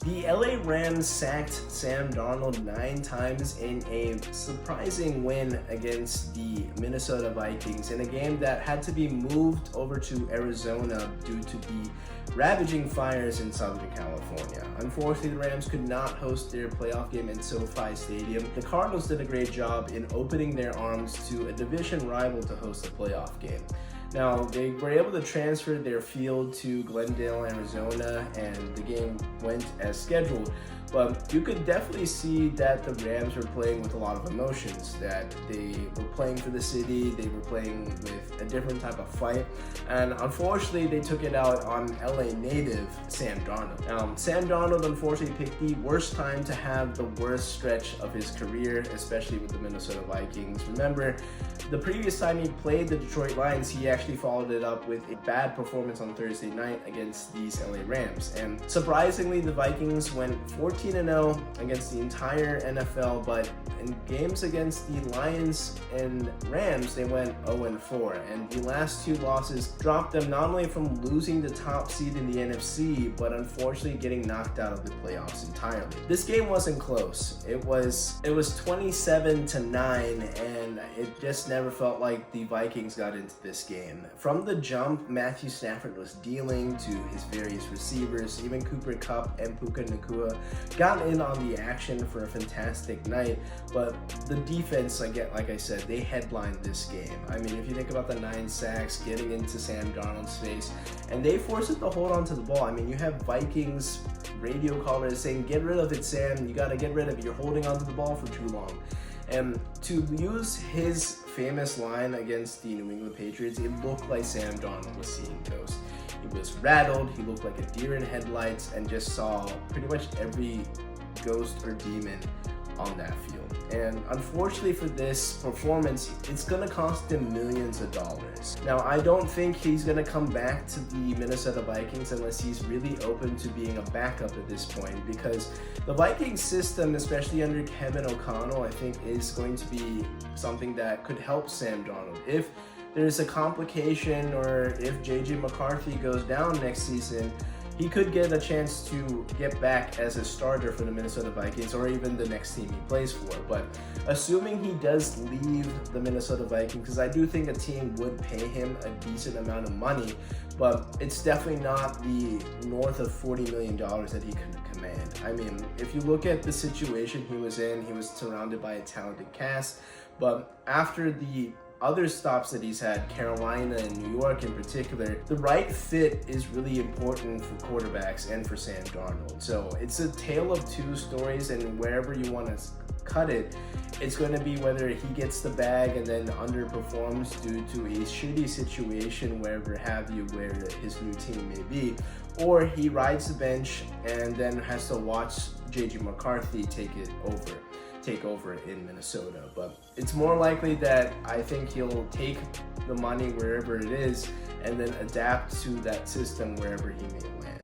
The LA Rams sacked Sam Darnold 9 times in a surprising win against the Minnesota Vikings in a game that had to be moved over to Arizona due to the ravaging fires in Southern California. Unfortunately, the Rams could not host their playoff game in SoFi Stadium. The Cardinals did a great job in opening their arms to a division rival to host a playoff game. Now, they were able to transfer their field to Glendale, Arizona, and the game went as scheduled. But you could definitely see that the Rams were playing with a lot of emotions, that they were playing for the city, they were playing with a different type of fight, and unfortunately they took it out on LA native Sam Darnold. Sam Darnold unfortunately picked the worst time to have the worst stretch of his career, especially with the Minnesota Vikings. Remember, the previous time he played the Detroit Lions, he actually followed it up with a bad performance on Thursday night against these LA Rams. And surprisingly, the Vikings went 14-0 against the entire NFL, but in games against the Lions and Rams, they went 0-4. And the last two losses dropped them not only from losing the top seed in the NFC, but unfortunately getting knocked out of the playoffs entirely. This game wasn't close. It was 27-9, and it just never felt like the Vikings got into this game. From the jump, Matthew Stafford was dealing to his various receivers. Even Cooper Kupp and Puka Nacua got in on the action for a fantastic night, but the defense, like I said, they headlined this game. I mean, if you think about the 9 sacks, getting into Sam Darnold's face, and they forced it to hold on to the ball. I mean, you have Vikings radio callers saying, "Get rid of it, Sam. You got to get rid of it. You're holding onto the ball for too long." And to use his famous line against the New England Patriots, it looked like Sam Darnold was seeing ghosts. He was rattled, he looked like a deer in headlights, and just saw pretty much every ghost or demon on that field. And unfortunately for this performance, it's going to cost him millions of dollars. Now, I don't think he's going to come back to the Minnesota Vikings unless he's really open to being a backup at this point, because the Vikings system, especially under Kevin O'Connell, I think is going to be something that could help Sam Darnold. If there's a complication or if JJ McCarthy goes down next season, he could get a chance to get back as a starter for the Minnesota Vikings or even the next team he plays for. But assuming he does leave the Minnesota Vikings, because I do think a team would pay him a decent amount of money, but it's definitely not the north of $40 million that he could command. I mean, if you look at the situation he was in, he was surrounded by a talented cast, but after the other stops that he's had, Carolina and New York in particular, the right fit is really important for quarterbacks and for Sam Darnold. So it's a tale of two stories, and wherever you want to cut it, it's going to be whether he gets the bag and then underperforms due to a shitty situation, wherever have you, where his new team may be, or he rides the bench and then has to watch JJ McCarthy take over in Minnesota. But it's more likely that I think he'll take the money wherever it is and then adapt to that system wherever he may land.